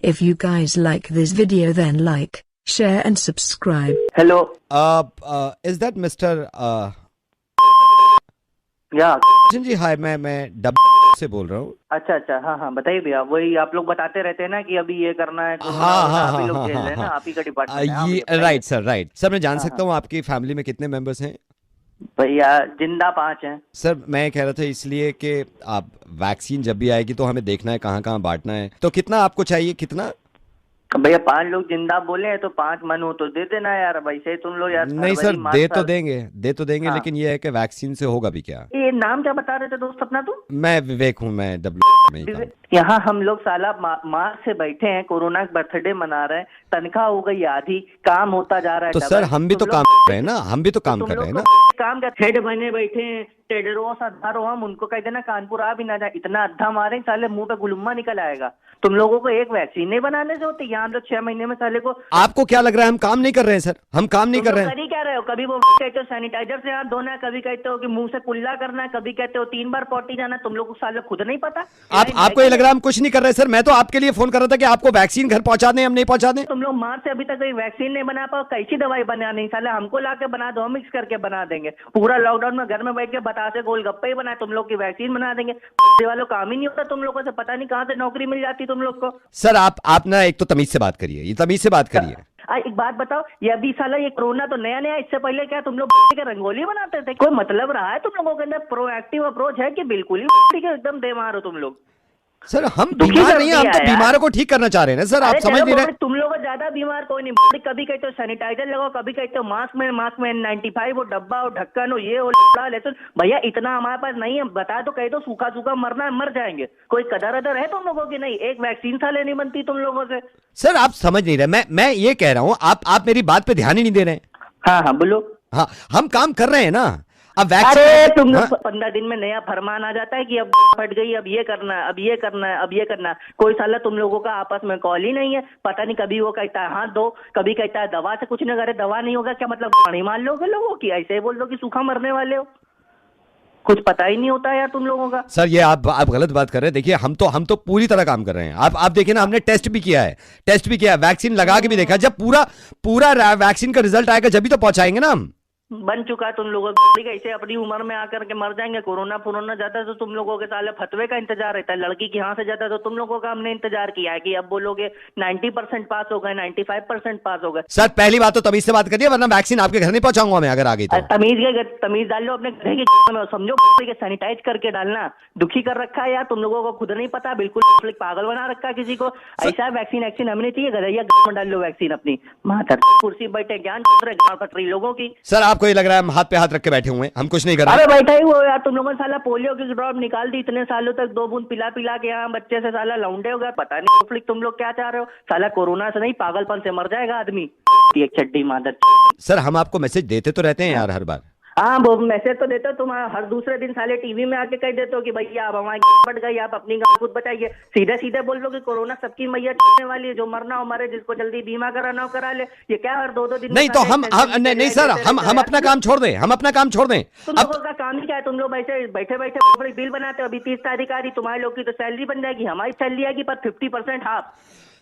If you guys like this video then like, share and subscribe. Hello. Is that Mr. या जी? हाय, मैं dub से बोल रहा हूँ। अच्छा अच्छा, हाँ हाँ बताइए भैया। वही आप लोग बताते रहते हैं ना कि अभी ये करना है, आप ही लोग झेल रहे हैं ना, आप ही का डिपार्टमेंट है। ये राइट सर, मैं जान हाँ, सकता हूँ आपकी फैमिली में कितने मेंबर्स हैं? भैया जिंदा 5 हैं। सर मैं कह रहा था इसलिए कि आप वैक्सीन जब भी आएगी तो हमें देखना है कहाँ कहाँ बांटना है, तो कितना आपको चाहिए, कितना? भैया 5 लोग जिंदा बोले हैं तो 5 मन हो तो दे देना यार। वैसे ही तुम लोग यार नहीं सर, फरवरी, मार्च दे तो साल- देंगे हाँ। लेकिन ये है कि वैक्सीन से होगा भी क्या? ये नाम क्या बता रहे थे दोस्त अपना तुम? मैं विवेक हूँ, मैं डब्ल्यू में ही काम। यहाँ हम लोग साला मार्च से बैठे हैं, कोरोना का बर्थडे मना रहे हैं, तनख्वाह हो गई आधी, काम होता जा रहा है तो डबल। सर हम भी तो तुम काम लोग- कर रहे हैं ना, हम भी तो काम तुम कर लोग रहे हैं ना। को काम का हेड बने बैठे हैं, टेडरो सदारो, हम उनको कह देना कानपुर आ भी ना जाए, इतना अद्धा मारे साले मुंह पे गुलुम्मा निकल आएगा। तुम लोगों को एक वैक्सीन नहीं बनाने से होती, यहाँ लोग 6 महीने में साले को। आपको क्या लग रहा है हम काम नहीं कर रहे हैं सर? हम काम नहीं कर रहे हैं। कर ही क्या रहे हो? कभी वो कहते हो सैनिटाइजर से हाथ धोना है, कभी कहते हो कि मुंह से कुल्ला करना है, कभी कहते हो 3 बार पॉटी जाना है। तुम लोग को साले खुद नहीं पता। आपको ये लग रहा है हम कुछ नहीं कर रहे सर? मैं तो आपके लिए फोन कर रहा था कि आपको वैक्सीन घर पहुंचा दें, हम नहीं पहुंचा दें। तुम लोग मार्च से अभी तक कोई वैक्सीन नहीं बना पाओ, कैसी दवाई बना नहीं साले, हमको ला के बना दो, हम मिक्स करके बना देंगे। पूरा लॉकडाउन में घर में बैठ के बतासे गोलगप्पे ही बनाए, तुम लोग की वैक्सीन बना देंगे। वालों काम ही नहीं होता तुम लोगों से, पता नहीं कहाँ से नौकरी मिल जाती तुम लोग को। सर आप ना एक तो तमीज से बात करिए, ये तमीज से बात करिए। एक बात बताओ, ये अभी साला ये कोरोना तो नया नया, इससे पहले क्या तुम लोग के रंगोली बनाते थे? कोई मतलब रहा है तुम लोगों के अंदर प्रोएक्टिव अप्रोच है कि बिल्कुल ही एकदम बेमार हो तुम लोग? सर हम बीमार नहीं है, हम तो बीमारों को ठीक करना चाह रहे हैं सर, आप समझ नहीं रहे। तुम लोग ज्यादा बीमार कोई नहीं, कभी कहते हो सैनिटाइजर लगाओ, कभी कहते हो मास्क में 95 हो, डब्बा हो, ढक्कन हो, ये हो लेकिन भैया इतना हमारे पास नहीं है। बता दो, कह दो सूखा सूखा मरना है, मर जाएंगे। कोई कदर अदर है तुम लोगों की? नहीं, एक वैक्सीन साले नहीं बनती तुम लोगों से। सर आप समझ नहीं रहे, मैं ये कह रहा हूँ, आप मेरी बात पे ध्यान ही नहीं दे रहे हैं। हाँ हाँ बोलो। हाँ, हम काम कर रहे हैं ना। अब अरे तुम लोग 15 दिन में नया फरमान आ जाता है कि अब फट गई, अब ये करना है, अब ये करना है, अब ये करना है। कोई साला तुम लोगों का आपस में कॉल ही नहीं है। पता नहीं कभी वो कहता है हाथ दो, कभी कहता है दवा से कुछ नहीं करे, दवा नहीं होगा क्या मतलब पानी मान लोगे लोगों की? ऐसे ही बोल दो कि सूखा मरने वाले हो। कुछ पता ही नहीं होता यार तुम लोगों का। सर ये आप गलत बात कर रहे हैं। देखिए हम तो पूरी तरह काम कर रहे हैं। आप देखिए ना, हमने टेस्ट भी किया है, वैक्सीन लगा के भी देखा। जब पूरा वैक्सीन का रिजल्ट आएगा जब भी तो पहुंचाएंगे ना हम। बन चुका तुम लोगों ऐसे अपनी उम्र में आकर के मर जाएंगे। कोरोना जाता है तो तुम लोगों के साले फतवे का इंतजार रहता है, लड़की की यहाँ से जाता है तो तुम लोगों का हमने इंतजार किया है कि अब बोलोगे 90% पास हो गए, 95% पास हो गए। सर पहली बात तो तमीज से बात करिए, वरना वैक्सीन आपके घर नहीं पहुंचाऊंगा मैं अगर आ गई तो। तमीज डाल लो अपने घर की में, समझो के सैनिटाइज करके डालना। दुखी कर रखा है यार तुम लोगों को, खुद नहीं पता, बिल्कुल पागल बना रखा है किसी को। ऐसा वैक्सीन हमें नहीं चाहिए, गधैया में डाल लो वैक्सीन अपनी। माता कुर्सी बैठे ज्ञान कट रही लोगों की। सर आपको ये लग रहा है हम हाथ पे हाथ रख के बैठे हुए हैं, हम कुछ नहीं कर रहे। अरे बैठा ही हो यार, तुम लोगों ने साला पोलियो की ड्रॉप निकाल दी, इतने सालों तक 2 बूंद पिला पिला के यहाँ बच्चे से साला लौंडे हो गया। पता नहीं तुम लोग क्या चाह रहे हो? साला कोरोना से नहीं, पागलपन से मर जाएगा आदमी। एक चड्डी मादर। सर हम आपको मैसेज देते तो रहते हैं यार हर बार। हाँ वो मैसेज तो देते हो तुम, हर दूसरे दिन साले टीवी में आके कह देते हो कि भैया अब हमारी बढ़ गई, आप अपनी गाँव खुद बचाइए। सीधे सीधे बोल लो कि कोरोना सबकी मैया वाली है, जो मरना हो मरे, जिसको जल्दी बीमा कराना हो करा ले। ये क्या हर 2-2 दिन नहीं तो नहीं सर, हम अपना काम छोड़ दें, हम अपना काम छोड़ दें। तुम लोगों का काम ही क्या है? तुम लोग ऐसे बैठे बैठे बिल बनाते हो। अभी 30 तारीख आ रही, तुम्हारे लोग की तो सैलरी बन जाएगी, हमारी सैलरी आएगी पर 50% हाफ।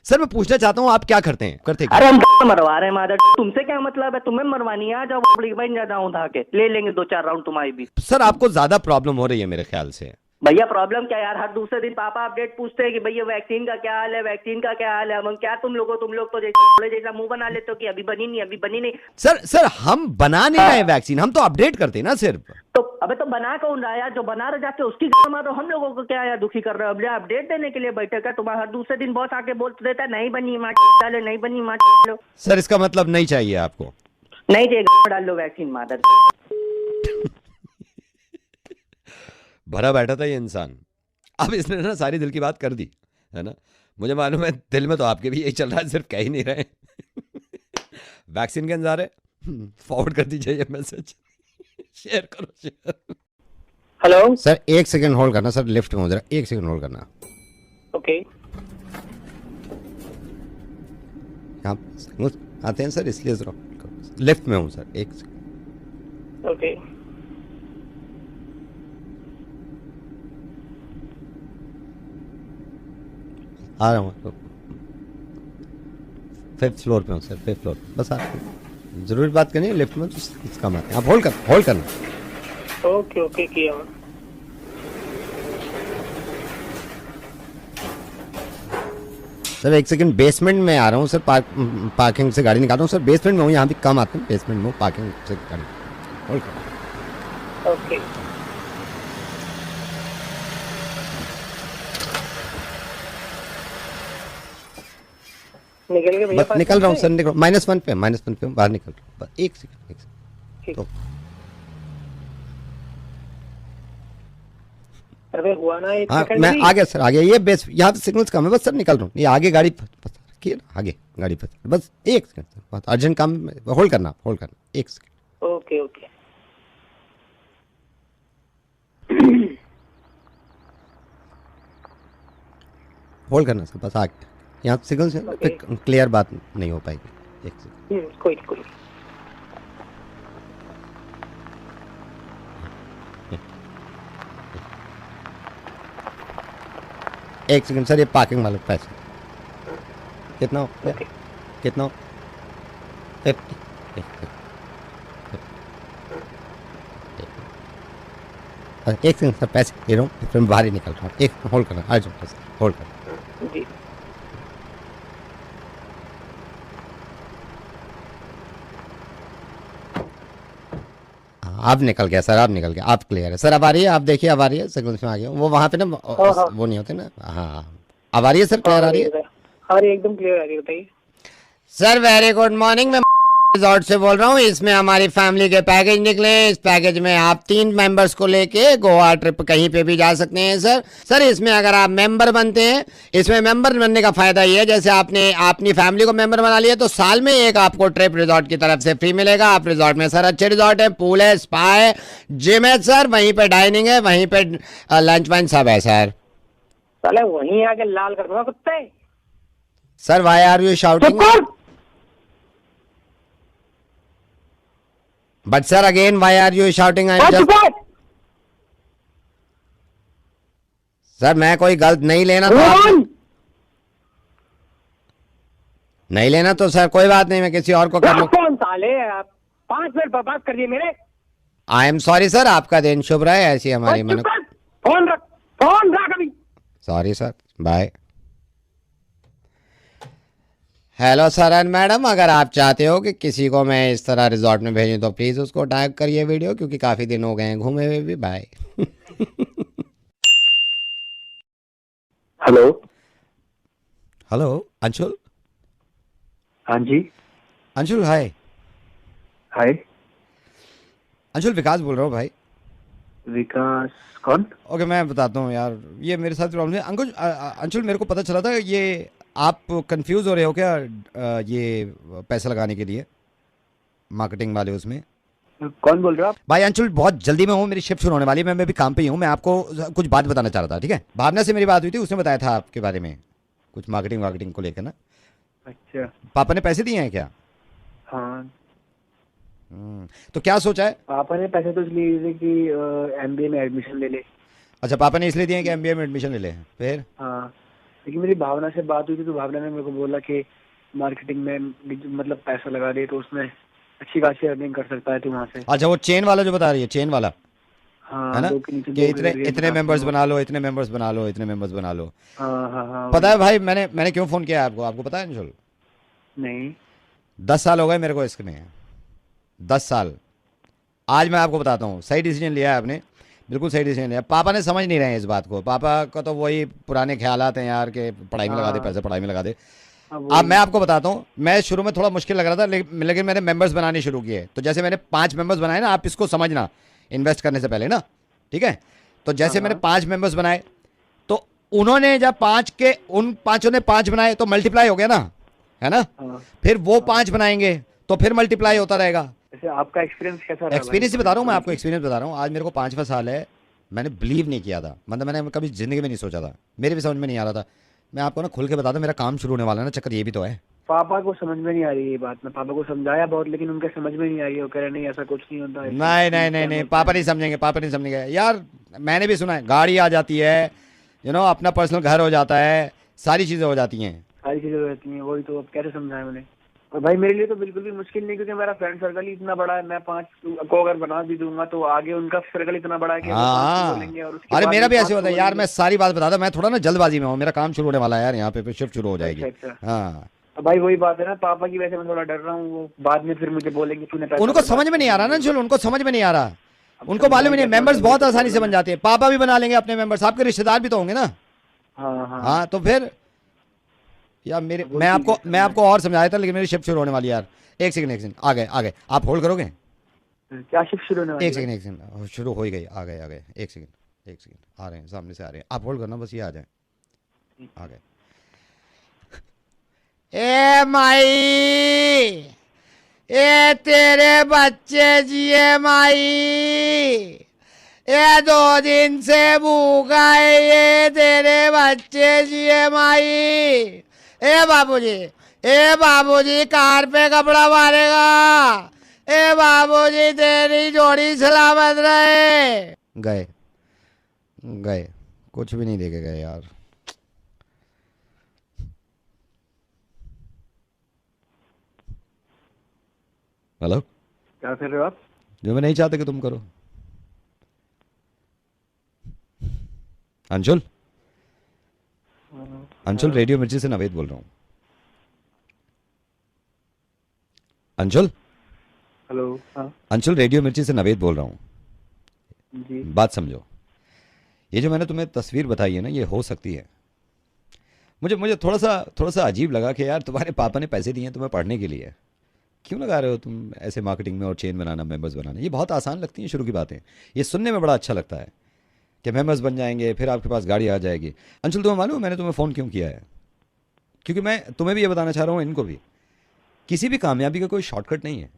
सर मैं पूछना चाहता हूँ आप क्या करते हैं? अरे हम मरवा रहे हैं मादर, तुमसे क्या मतलब है? तुम्हें मरवानी है, आ जाओ बन जाता हूँ, उठा के ले लेंगे 2-4 राउंड तुम्हारी भी। सर आपको ज्यादा प्रॉब्लम हो रही है मेरे ख्याल से। भैया प्रॉब्लम क्या यार, हर दूसरे दिन पापा अपडेट पूछते हैं कि भैया वैक्सीन का क्या हाल है, वैक्सीन का क्या हाल है। हम क्या तुम लोग तो जैसा मुंह बना लेते हो कि अभी बनी नहीं। सर हम बना नहीं रहे वैक्सीन, हम तो अपडेट करते हैं ना सिर्फ। तो अबे तो बना कौन रहा है यार? जो बना रहे जाके उसकी मारो। हम लोगों को क्या यार दुखी कर रहे हो? अब अपडेट देने के लिए बैठे का तुम्हारा हर दूसरे दिन बॉस आके बोल देता है नहीं बनी डालो, नहीं बनी लो। सर इसका मतलब नहीं चाहिए आपको? नहीं चाहिए, डाल लो वैक्सीन मादर। भरा बैठा था ये इंसान, अब इसने ना सारी दिल की बात कर दी है ना। मुझे मालूम है दिल में तो आपके भी यही चल रहा है, सिर्फ कह ही नहीं रहे। वैक्सीन के इंतजार है, फॉरवर्ड कर दीजिए ये मैसेज, शेयर करो share. Hello sir 1 second hold करना सर, लिफ्ट में हो जरा 1 सेकंड होल्ड करना। ओके आप आते हैं सर, इसलिए जरा लिफ्ट में हूँ सर, 1 सेकंड। ओके आ रहा हूँ। 5th फ्लोर पे हूँ सर, 5th फ्लोर पे। बस आप जरूरी बात करनी है, लिफ्ट में तो काम आते हैं। आप होल्ड करना। ओके ओके किया। सर एक सेकंड, बेसमेंट में आ रहा हूँ सर, पार्किंग से गाड़ी निकाल रहा हूँ सर, बेसमेंट में हूँ, यहाँ भी कम आते हैं, बेसमेंट में हूँ, पार्किंग से गाड़ी होल्ड करना। ओके निकल गए भैया? बस निकल रहा हूँ सर, निकल -1 पे हूँ, बाहर निकल रहा हूँ, बस एक सेकंड। ठीक। तो अरे हुआ ना एक हाँ सेकंड मैं भी। आ गया सर, आ गया। ये बेस यहाँ पे सिग्नल्स कम है, बस सर निकल रहा हूँ। ये आगे गाड़ी रखी है ना, आगे गाड़ी फंस, बस एक सेकंड सर, बहुत अर्जेंट काम, होल्ड करना एक सेकंड। ओके ओके होल्ड करना सर, बस आ गया। यहाँ सिग्नल से Okay. क्लियर बात नहीं हो पाएगी, एक सेकंड। कोई नहीं, कोई नहीं। एक सेकंड सर, ये पार्किंग वाले पैसे कितना हो गया? Okay. कितना हो? 50। एक सेकंड सर, पैसे दे रहा हूँ, फिर मैं बाहर ही निकल रहा हूँ। एक होल्ड करना, आ जाओ सर, होल्ड करना। जी हाँ, अब निकल गया सर, अब निकल गया, अब क्लियर है सर। अब आ रही है, आप देखिए, अब आ रही है, सिग्नल्स में आ गया। वो वहाँ पे ना हाँ। वो नहीं होते ना। हाँ अब आ रही है सर, क्लियर आ रही है आ रही है, एकदम क्लियर आ रही है, बताइए। सर। वेरी गुड मॉर्निंग, मैं रिजॉर्ट से बोल रहा हूँ। इसमें हमारी फैमिली के पैकेज निकले हैं। इस पैकेज में आप 3 मेंबर्स को लेके गोवा ट्रिप कहीं पे भी जा सकते हैं सर। इसमें अगर आप मेंबर बनते हैं, इसमें मेंबर बनने का फायदा ये है, जैसे आपने अपनी फैमिली को मेंबर बना लिया तो साल में एक आपको ट्रिप रिजॉर्ट की तरफ से फ्री मिलेगा। आप रिजॉर्ट में सर, अच्छे रिजॉर्ट है, पूल है, स्पा है, जिम है सर, वहीं पे डाइनिंग है, वहीं पे लंच वंच सब है सर। साले वहीं आके लाल कर दूंगा कुत्ते। Sir why are you shouting? But sir again why are you shouting? I am just sir, मैं कोई गलत नहीं लेना तो नहीं लेना तो सर कोई बात नहीं, मैं किसी और को कर लूं। कौन साले आप 5 मिनट बर्बाद कर दिए मेरे। आई एम सॉरी सर, आपका दिन शुभ रहे। ऐसी हमारी मन। फोन रख अभी। Sorry sir, bye. Hello sir and madam, अगर आप चाहते हो कि किसी को मैं इस तरह रिजॉर्ट में भेजूं तो प्लीज उसको टैग करिए वीडियो, क्योंकि काफी दिन हो गए हैं घूमे हुए भी। बाय। Hello hello Anshul. हाँ जी। अंशुल हाय। हाय अंशुल विकास बोल रहा हूँ भाई। विकास कौन? ओके मैं बताता हूँ यार, ये मेरे साथ प्रॉब्लम है। अंकुल अंशुल, मेरे को पता चला था ये आप कंफ्यूज हो रहे हो क्या ये पैसा लगाने के लिए, मार्केटिंग वाले उसमें? कौन बोल रहे हो आप? भाई अंशुल, बहुत जल्दी में हूँ, मेरी शिफ्ट शुरू होने वाली है, मैं भी काम पे ही हूँ। मैं आपको कुछ बात बताना चाह रहा था, ठीक है? भावना से मेरी बात हुई थी, उसने बताया था आपके बारे में कुछ मार्केटिंग को लेकर ना। अच्छा। पापा ने पैसे दिए हैं क्या? हाँ। तो क्या सोचा है? पापा ने पैसे तो इसलिए दिए कि एमबीए में एडमिशन ले ले। अच्छा, पापा ने इसलिए दिए कि एमबीए में एडमिशन ले ले। फिर? हाँ, लेकिन मेरी भावना से बात हुई थी तो भावना ने मेरे को बोला कि मार्केटिंग में मतलब पैसा लगा दे तो उसमें अच्छी खासी अर्निंग कर सकता है तू वहाँ से। अच्छा, वो चेन वाला जो बता रही है, चेन वाला हाँ, है ना, दो के नीचे कि दो के इतने मेंबर्स बना लो, इतने मेंबर्स बना लो, इतने मेंबर्स बना लो। हाँ हाँ हाँ। पता है भाई, मैंने क्यों फोन किया है आपको पता है अंशुल? नहीं। 10 साल हो गए मेरे को इसमें, 10 साल। आज मैं आपको बताता हूँ, सही डिसीजन लिया है आपने, बिल्कुल सही डिसीजन लिया। पापा ने समझ नहीं रहे हैं इस बात को। पापा का तो वही पुराने ख्यालात हैं यार, कि पढ़ाई में लगा दे पैसे, पढ़ाई में लगा दे। अब मैं आपको बताता हूँ, मैं शुरू में थोड़ा मुश्किल लग रहा था, लेकिन मैंने मेंबर्स बनाने शुरू किए। तो जैसे मैंने 5 मेंबर्स बनाए ना, आप इसको समझना इन्वेस्ट करने से पहले ना, ठीक है? तो जैसे मैंने 5 मेंबर्स बनाए, तो उन्होंने जब 5 के उन 5 ने 5 बनाए तो मल्टीप्लाई हो गया ना, है ना? फिर वो 5 बनाएंगे तो फिर मल्टीप्लाई होता रहेगा। वैसे आपका एक्सपीरियंस कैसा रहा? एक्सपीरियंस ही बता रहा हूँ मैं आपको, एक्सपीरियंस बता रहा हूँ। आज मेरे को 5वां साल है, मैंने बिलीव नहीं किया था, मतलब मैंने कभी जिंदगी में नहीं सोचा था, मेरे भी समझ में नहीं आ रहा था। मैं आपको ना खुल के बताता, मेरा काम शुरू होने वाला है ना, चक्कर ये भी तो है। पापा को समझ में नहीं आ रही ये बात। मैं पापा को समझाया बहुत, लेकिन उनके समझ में नहीं आ रही। वो कह रहे नहीं ऐसा कुछ नहीं होता। नहीं, पापा नहीं समझेंगे, पापा नहीं समझेंगे यार। मैंने भी सुना है, गाड़ी आ जाती है, अपना पर्सनल घर हो जाता है, सारी चीजें हो जाती हैं। सारी चीजें रहती हैं, वही तो अब कैसे समझाएं उन्हें। और भाई मेरे लिए तो बिल्कुल भी मुश्किल नहीं, क्योंकि मेरा फ्रेंड सर्कल ही इतना बड़ा है। मैं 5 को अगर बना भी दूंगा तो आगे उनका सर्कल इतना बड़ा है कि वो 5 बोलेंगे और उसके अरे बाद मेरा भी वो ऐसे 5 होता है यार, मैं सारी बात बता दूं, मैं थोड़ा ना जल्दबाजी में हूँ, मेरा काम शुरू होने वाला है यार, यहाँ पे शिफ्ट शुरू हो जाएगी। अच्छा। हाँ अब भाई वही बात है ना, पापा की वजह से मैं थोड़ा डर रहा हूँ, वो बाद में फिर मुझे बोलेंगे तूने पैसा उनको समझ में नहीं आ रहा ना अंशुल, उनको समझ में नहीं आ रहा, उनको मालूम ही नहीं, मेंबर्स बहुत आसानी से बन जाते हैं, पापा भी बना लेंगे अपने मेंबर्स, आपके रिश्तेदार भी तो होंगे ना। हाँ हाँ हाँ तो फिर यार मैं आपको और समझाया था, लेकिन मेरी शिफ्ट शुरू होने वाली है यार। एक सेकंड आ गए आप होल्ड करोगे? क्या शिफ्ट शुरू होने वाली है? एक सेकंड शुरू हो ही गई, आ गए एक सेकंड आ रहे हैं, सामने से आ रहे हैं, आप होल्ड करना, बस ये आ जाए। आ गए। ए माई, ए तेरे बच्चे जिए माई, ये 2 दिन से भूखा है, ये तेरे बच्चे जिए माई। ए बाबूजी कार पे कपड़ा मारेगा, ए बाबूजी तेरी जोड़ी सलामत रहे। गए कुछ भी नहीं देके गए यार। हेलो, क्या कर रहे हो आप? जो मैं नहीं चाहता कि तुम करो। अंशुल रेडियो मिर्ची से नवेद बोल रहा हूँ। अंशुल, हेलो। हाँ अंशुल रेडियो मिर्ची से नवेद बोल रहा हूँ जी। बात समझो, ये जो मैंने तुम्हें तस्वीर बताई है ना, ये हो सकती है। मुझे थोड़ा सा अजीब लगा कि यार तुम्हारे पापा ने पैसे दिए हैं तुम्हें पढ़ने के लिए, क्यों लगा रहे हो तुम ऐसे मार्केटिंग में और चेन बनाना, मेंबर्स बनाना। ये बहुत आसान लगती हैं शुरू की बातें, ये सुनने में बड़ा अच्छा लगता है कि मेंबर्स बन जाएंगे, फिर आपके पास गाड़ी आ जाएगी। अंशुल तुम्हें मालूम मैंने तुम्हें फ़ोन क्यों किया है? क्योंकि मैं तुम्हें भी ये बताना चाह रहा हूँ, इनको भी, किसी भी कामयाबी का कोई शॉर्टकट नहीं है,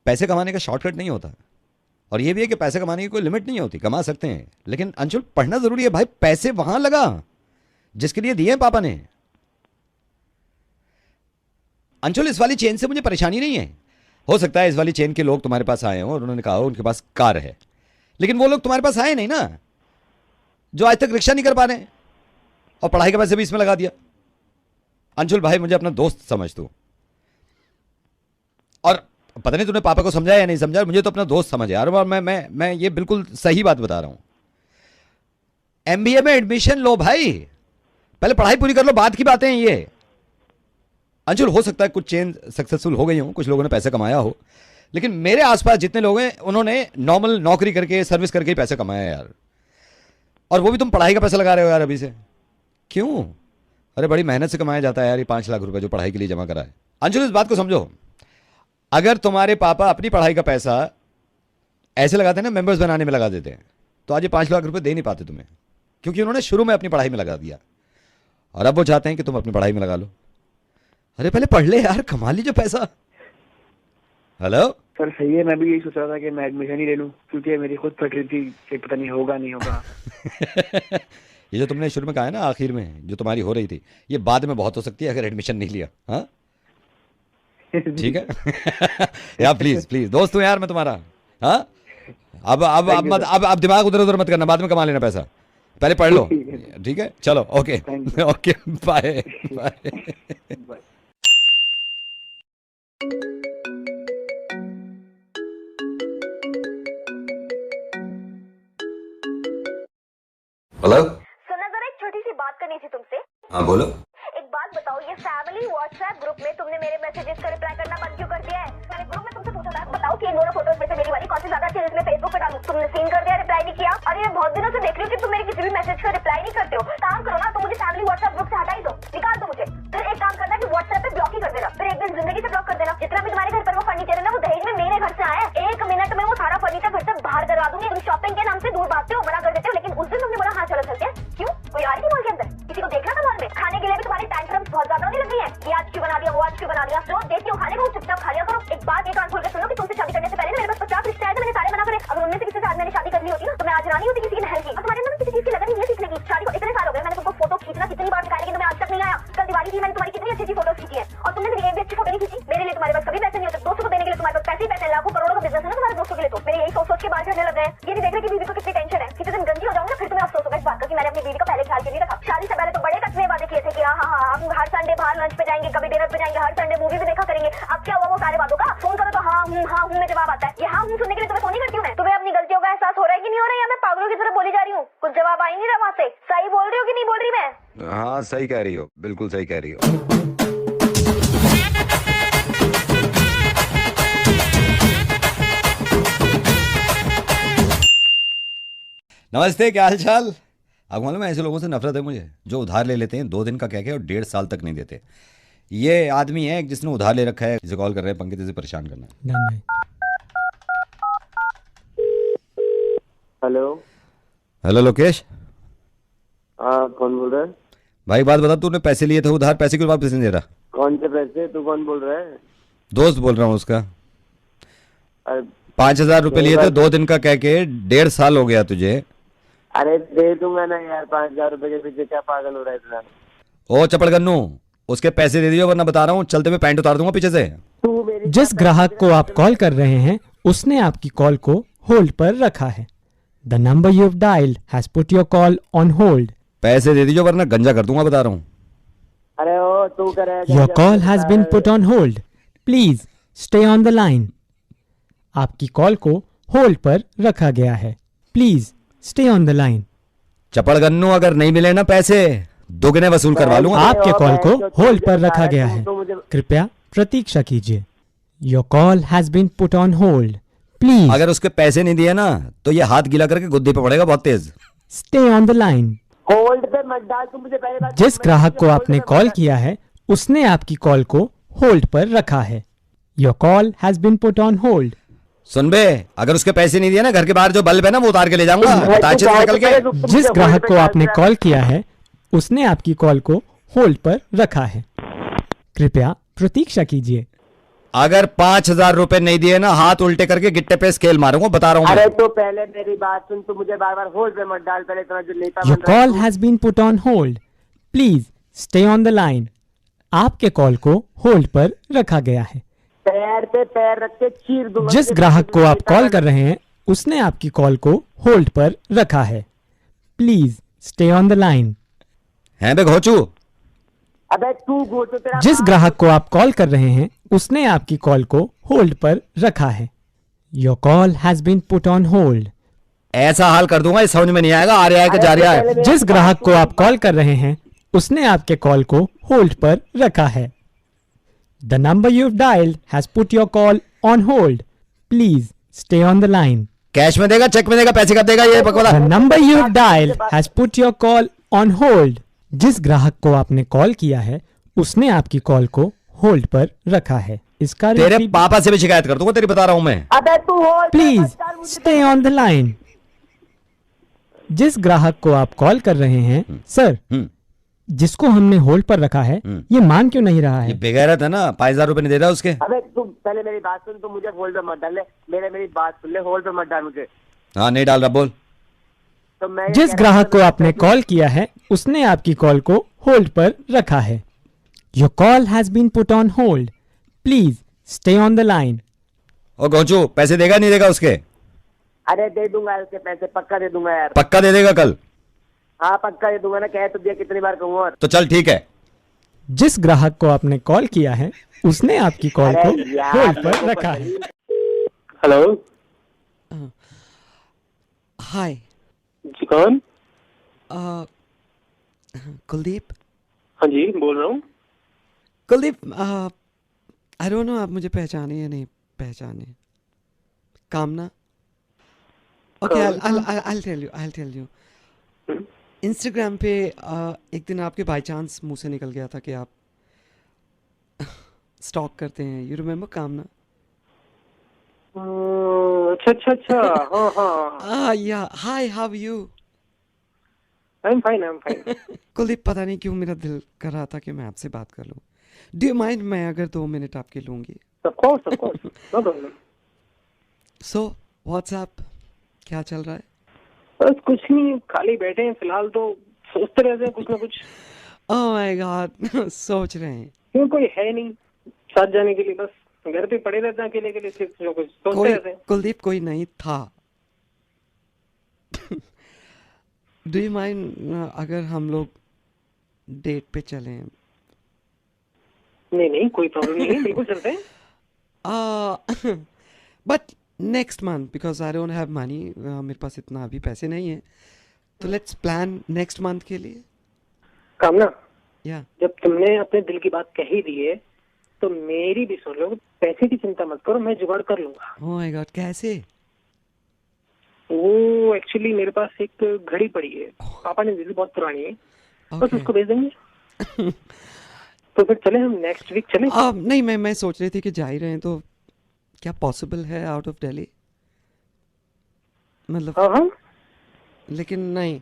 पैसे कमाने का शॉर्टकट नहीं होता। और ये भी है कि पैसे कमाने की कोई लिमिट नहीं होती, कमा सकते हैं, लेकिन अंशुल पढ़ना ज़रूरी है भाई। पैसे वहाँ लगा जिसके लिए दिए हैं पापा ने। अंशुल इस वाली चेन से मुझे परेशानी नहीं है, हो सकता है इस वाली चेन के लोग तुम्हारे पास आए हों और उन्होंने कहा हो उनके पास कार है, लेकिन वो लोग तुम्हारे पास आए नहीं ना, जो आज तक रिक्शा नहीं कर पा रहे और पढ़ाई के पैसे भी इसमें लगा दिया। अंशुल भाई मुझे अपना दोस्त समझ तू, और पता नहीं तूने पापा को समझाया या नहीं समझाया, मुझे तो अपना दोस्त समझ यार। और मैं ये बिल्कुल सही बात बता रहा हूं। एमबीए में एडमिशन लो भाई, पहले पढ़ाई पूरी कर लो, बाद की बातें हैं ये। अंशुल हो सकता है कुछ चेन सक्सेसफुल हो गई हो, कुछ लोगों ने पैसे कमाया हो, लेकिन मेरे आसपास जितने लोग हैं उन्होंने नॉर्मल नौकरी करके, सर्विस करके ही पैसे कमाया यार। और वो भी तुम पढ़ाई का पैसा लगा रहे हो यार अभी से, क्यों? अरे बड़ी मेहनत से कमाया जाता है यार ये 5 लाख रुपए जो पढ़ाई के लिए जमा करा है। अंशुल इस बात को समझो, अगर तुम्हारे पापा अपनी पढ़ाई का पैसा ऐसे लगाते हैं ना, मेंबर्स बनाने में लगा देते हैं, तो आज ये 5 लाख रुपए दे नहीं पाते तुम्हें, क्योंकि उन्होंने शुरू में अपनी पढ़ाई में लगा दिया, और अब वो चाहते हैं कि तुम अपनी पढ़ाई में लगा लो। अरे पहले पढ़ ले यार, कमा लीजिए पैसा। हेलो सर सही है, मैं भी यही सोच रहा था कि मैं एडमिशन ही ले लूं, क्योंकि मेरी खुद फट रही थी कि पता नहीं होगा नहीं होगा। ये जो तुमने शुरू में कहा है ना, आखिर में जो तुम्हारी हो रही थी, ये बाद में बहुत हो सकती है अगर एडमिशन नहीं लिया। हाँ ठीक है यार, प्लीज दोस्त हूँ यार मैं तुम्हारा। हाँ अब दिमाग उधर उधर मत करना, बाद में कमा लेना पैसा, पहले पढ़ लो, ठीक है? चलो okay okay, bye bye. Hello, सुना जरा, एक छोटी सी बात करनी थी तुमसे। हाँ बोलो। एक बात बताओ, ये फैमिली व्हाट्सएप ग्रुप में तुमने मेरे मैसेजेस का रिप्लाई करना बंद क्यों कर दिया है? मैंने ग्रुप में तुमसे पूछा था, बताओ कि इन दोनों फोटोज में से मेरी वाली कौन सी ज्यादा अच्छी है जिसमें फेसबुक पे डालूं? तुमने सीन कर दिया, रिप्लाई नहीं किया। और ये बहुत दिनों से देख रही हूँ कि तुम मेरे किसी भी मैसेज का रिप्लाई नहीं करते हो। काम करो ना, तुम मुझे फैमिली व्हाट्सएप ग्रुप से हटा ही दो, निकाल दो मुझे। फिर एक काम करना कि व्हाट्सएप पे ब्लॉक ही कर देना, फिर एक दिन जिंदगी से ब्लॉक कर देना। जितना भी तुम्हारे घर पर वो फर्नीचर है ना, वो दहेज में मेरे घर से आया है। 1 मिनट में वो सारा फर्नीचर घर से बाहर करवा दूंगी। तुम शॉपिंग के नाम से दूर भागते हो, बड़ा कर देते हो, लेकिन उस दिन तुमने बोला हाँ चलो चलते हैं। क्यों? कोई आ रही थी मॉल के अंदर? किसी को देखना था मॉल में? खाने के लिए भी तुम्हारी टैंट्रम्स बहुत ज्यादा होने लग गई है। ये आज क्यों बना दिया, वो आज क्यों बना दिया? जो देखती हो खाने को चुपचाप खा लिया करो। एक बात ये कान खोल के सुनो कि तुमसे शादी करने से पहले मेरे पास 50 रिश्ते आए थे, मैंने सारे मना करे। अगर उनमें से किसी से आज मैंने शादी करनी होती ना, तो मैं आज रानी होती किसी की महल की। और तुम्हारे अंदर किसी चीज की लगन नहीं है सीखने की। शादी को इतने साल हो गए, मैंने तुमको फोटो खींचना कितनी बार सिखाया, लेकिन तुम्हें आज तक नहीं आया। कल दिवाली थी, मैंने तुम्हारी कितनी अच्छी अच्छी फोटोज खींची है, और तुमने मेरी एक भी अच्छी फोटो नहीं खींची। मेरे लिए तुम्हारे पास कभी पैसे नहीं होते, दोस्तों को देने के लिए तुम्हारे पास पैसे ही पैसे, लाखों करोड़ों का बिजनेस है ना तुम्हारे दोस्तों के लिए। तो मेरे यही सोच सोच के बाल झड़ने लग गए। ये नहीं देख रहे कि बीवी को कितनी टेंशन है। किसी दिन गंदी हो जाऊंगा फिर तुम्हें अफसोस होगा इस बात का कि मैंने अपनी बीवी का पहले ख्याल क्यों नहीं रखा। शादी से पहले तो बड़े कटवे वादे किए थे कि हाँ हाँ हाँ हम हर संडे बाहर लंच पे जाएंगे, कभी डिनर पे जाएंगे, हर संडे मूवी भी देखा करेंगे। अब क्या हुआ वो सारे बातों का? फोन करो तो हाँ हूँ में जवाब आता है। ये हाँ हूँ सुनने के लिए तुम्हें फोन नहीं करती हूँ मैं। तुम्हें अपनी गलतियों का एहसास हो रहा है कि नहीं हो रहा है, या मैं पागलों की तरह बोली जा रही हूँ? कुछ जवाब आ ही नहीं रहा वहाँ से। सही बोल रही हो कि नहीं बोल रही मैं? हाँ सही कह रही हो, बिल्कुल सही कह रही हो। नमस्ते, क्या हाल चाल। आपको मालूम है ऐसे लोगों से नफरत है मुझे जो उधार ले लेते हैं 2 दिन का कह के और 1.5 साल तक नहीं देते। ये आदमी है जिसने उधार ले रखा है, जिसे कॉल कर रहे हैं पंकज, इसे परेशान करना है। Hello hello Lokesh. हाँ, कौन बोल रहा है? भाई बात बता, तूने पैसे लिए थे उधार, पैसे क्यों वापस नहीं दे रहा? कौन से पैसे? तू कौन बोल रहा है? दोस्त बोल रहा हूँ उसका। अरे 5,000 रुपए लिए थे 2 दिन का कह के, 1.5 साल हो गया तुझे। अरे दे दूंगा ना यार, 5,000 रुपए के पीछे क्या पागल हो रहा है इतना? ओ चपड़गन्नू, उसके पैसे दे दियो वरना बता रहा हूँ चलते में पैंट उतार दूंगा पीछे से। तू मेरी जिस ग्राहक को आप कॉल कर रहे हैं उसने आपकी कॉल को होल्ड पर रखा है। The number you have dialled has put your call on hold. पैसे दे दीजिए वरना गंजा कर दूंगा, बता रहा हूँ। अरे ओ तू करे your call has been put on hold, please stay on the line. आपकी कॉल को होल्ड पर रखा गया है, please stay on the line. चपड़गन्नू, अगर नहीं मिले ना पैसे दोगुने वसूल करवा लूंगा। आपके कॉल को होल्ड पर रखा गया है, कृपया प्रतीक्षा कीजिए। Your call has been put on hold, please अगर उसके पैसे नहीं दिए ना तो ये हाथ गीला करके गुद्दे पे पड़ेगा बहुत तेज। Stay on the line. Hold पे मत डाल, तू मुझे पहले बात। जिस ग्राहक को आपने कॉल किया है उसने आपकी कॉल को होल्ड पर रखा है। Your call has been put on hold. सुन बे, अगर उसके पैसे नहीं दिए ना घर के बाहर जो बल्ब है ना वो उतार के ले जाऊंगा ताचे से निकल के। जिस ग्राहक को आपने कॉल किया है उसने आपकी कॉल को होल्ड पर रखा है, कृपया प्रतीक्षा कीजिए। अगर 5,000 रुपए नहीं दिए ना हाथ उल्टे करके गिट्टे पे स्केल मारूंगा, बता रहा हूँ। अरे तो पहले मेरी बात सुन, तू मुझे बार बार होल्ड पे मत डाल, पहले इतना जो नेता your call has been put on hold, please stay on the line. आपके कॉल को होल्ड पर रखा गया है। पैर पे पैर रख के चीर दूंगा। जिस ग्राहक को आप कॉल कर रहे हैं उसने आपकी कॉल को होल्ड पर रखा है, please stay on the line. हैं बे घोचू। अबे तू गोचो तेरा। जिस ग्राहक को आप कॉल कर रहे हैं उसने आपकी कॉल को होल्ड पर रखा है। Your call has been put on hold. ऐसा हाल कर दूंगा ये समझ में नहीं आएगा, आ रहा है कि जा रहा है। जिस ग्राहक को आप कॉल कर रहे हैं उसने आपके कॉल को होल्ड पर रखा है। The number you have dialled has put your call on hold, please stay on the line. Cash में देगा, चेक में देगा, पैसे कब देगा ये बकवास। The number you have dialled has put your call on hold. जिस ग्राहक को आपने कॉल किया है उसने आपकी कॉल को होल्ड पर रखा है। इसका तेरे पापा से भी शिकायत कर दूंगा तेरी, बता रहा हूं मैं। अबे तू hold please stay on the line. जिस ग्राहक को आप कॉल कर रहे हैं सर, जिसको हमने होल्ड पर रखा है ये मान क्यों नहीं रहा ये है? बेगैरत है ना, 5,000 रुपए नहीं दे रहा उसके। अबे तू पहले मेरी बात सुन, तू मुझे होल्ड पे मत डाल ले। मेरी बात सुन ले, होल्ड पे मत डाल मुझे। हाँ नहीं डाल रहा, बोल। तो मैं जिस ग्राहक को आपने कॉल किया है उसने आपकी कॉल को होल्ड पर रखा है। Your call has been put on hold, please stay on the line. और घोचू पैसे देगा नहीं देगा उसके? अरे दे दूंगा उसके पैसे, पक्का दे दूंगा यार। पक्का दे देगा कल? हाँ पक्का दे दूंगा ना, कह तो दिया, कितनी बार कहूँ और। तो चल ठीक है। जिस ग्राहक को आपने कॉल किया है उसने आपकी कॉल को अरे यार, होल्ड पर रखा है। हेलो हाय, जी कौन? कुलदीप। हाँ जी बोल रहा हूँ। कुलदीप, आई डोंट नो आप मुझे पहचाने या नहीं पहचाने। कामना। Okay, I tell you. Instagram पे एक दिन आपके बाय चांस मुंह से निकल गया था कि आप स्टॉक करते हैं। यू रिमेम्बर कामना? अच्छा हाँ। या hi, how are you? I am fine. Kuldeep, पता नहीं क्यों मेरा दिल कर रहा था कि मैं आपसे बात कर लूं। डू यू माइंड मैं अगर 2 मिनट आपके लूंगी? Of course no problem. So what's up, क्या चल रहा है? बस कुछ नहीं, खाली बैठे हैं फिलहाल, तो सोचते रहते हैं कुछ ना कुछ। ओह माय गॉड, सोच रहे हैं? क्यों, कोई है नहीं साथ जाने के लिए, बस घर पे पड़े रहते हैं अकेले के लिए, सिर्फ जो कुछ सोचते रहते हैं। कुलदीप कोई नहीं था। डू यू माइंड अगर हम लोग डेट पे चलें नहीं नहीं कोई प्रॉब्लम नहीं है, बिल्कुल चलते हैं। But next month because I don't have money, मेरे पास इतना अभी पैसे नहीं है, तो लेट्स प्लान नेक्स्ट मंथ के लिए। कामना, या जब तुमने अपने दिल की बात कह ही दी है तो मेरी भी सुन लो, पैसे की चिंता मत करो, मैं जुगाड़ कर लूंगा। ओह माय गॉड, कैसे? वो एक्चुअली मेरे पास एक घड़ी पड़ी है, पापा ने दी थी, बहुत पुरानी है, बस Okay. उसको भेज देंगे। तो फिर चले हम नेक्स्ट वीक चले। नहीं, मैं सोच रही थी कि जा ही रहे हैं तो क्या पॉसिबल है आउट ऑफ दिल्ली, मतलब हाँ हाँ लेकिन नहीं,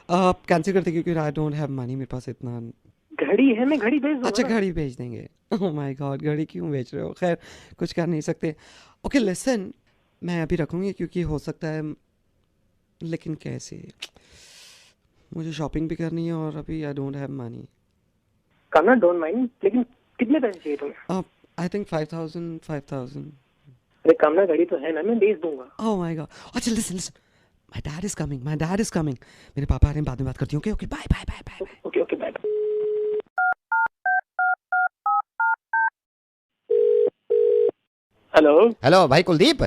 कैंसिल करते क्योंकि आई डोंट हैव मनी, मेरे पास इतना। घड़ी है, मैं घड़ी भेज दूंगा। अच्छा, घड़ी भेज देंगे। ओह माय गॉड, घड़ी क्यों बेच रहे हो? खैर, कुछ कर नहीं सकते। ओके लिसन, मैं अभी रखूँगी क्योंकि हो सकता है, लेकिन कैसे, मुझे शॉपिंग भी करनी है और अभी आई डोंट हैव मनी। करना डोंट माइंड, लेकिन कितने पैसे चाहिए तुम्हें? I think 5,000। अरे कामना, घड़ी तो है ना, मैं भेज दूंगा। ओह माय गॉड, अच्छा listen, my dad is coming, मेरे पापा आ रहे हैं, बाद में बात करती हूँ। Okay, bye. Okay okay bye. Hello भाई कुलदीप।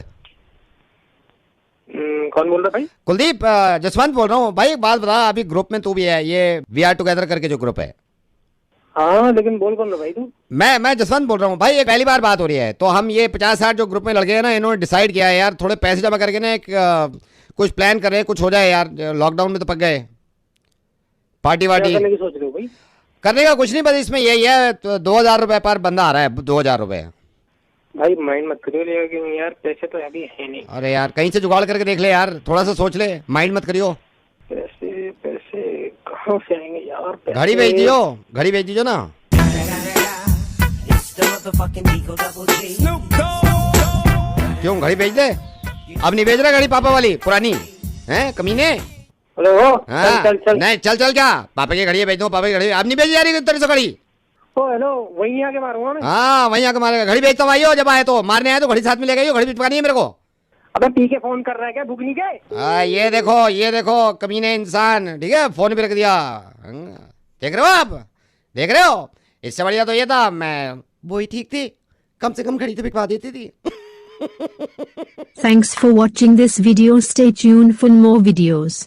कौन बोल रहा भाई? कुलदीप, जसवंत बोल रहा हूँ भाई। एक बात बता, अभी ग्रुप में तू भी है, ये वी आर टुगेदर करके जो ग्रुप है। हाँ लेकिन बोल कौन रहा भाई तू? मैं जसवंत बोल रहा हूँ भाई। ये पहली बार बात हो रही है, तो हम ये 50-60 जो ग्रुप में लड़के हैं ना, इन्होंने डिसाइड किया है यार, थोड़े पैसे जमा करके ना एक कुछ प्लान कर रहे हैं, कुछ हो जाए यार, लॉकडाउन में तो पक गए। पार्टी वार्टी क्या करने की सोच रहे हो भाई? करने का कुछ नहीं, बस इसमें यही है, तो 2,000 रुपये पर बंदा आ रहा है, 2,000 रुपये। भाई माइंड मत करियो, लेकिन यार पैसे तो अभी है नहीं। अरे यार कहीं से जुगाड़ करके देख ले यार, थोड़ा सा सोच ले, माइंड मत करियो। पैसे कहाँ से आएंगे यार? घड़ी भेज दीजिए ना। क्यों, घड़ी भेज दे? अब नहीं भेज रहा घड़ी, पापा वाली पुरानी हैं, कमीने। हेलो, हाँ, चल नहीं चल क्या, पापा की घड़ी भेज दो, पापा की घड़ी अब नहीं भेजी जा रही तेरे से घड़ी। ओ हेलो, वहीं आके मारूंगा मैं। हाँ वहीं आके मारेगा। घड़ी भेजता हूँ, आइयो जब आए तो, मारने आए तो घड़ी साथ में ले गई, घड़ी भिजवानी है मेरे को। अबे पी के फोन कर रहा है क्या, भूख नहीं गए? ये देखो कमीने इंसान, ठीक है, फोन भी रख दिया। देख रहे हो आप, देख रहे हो? इससे बढ़िया तो ये था, मैं वही ठीक थी, कम से कम घड़ी तो बिकवा देती थी। Thanks for watching this video. Stay tuned for more videos.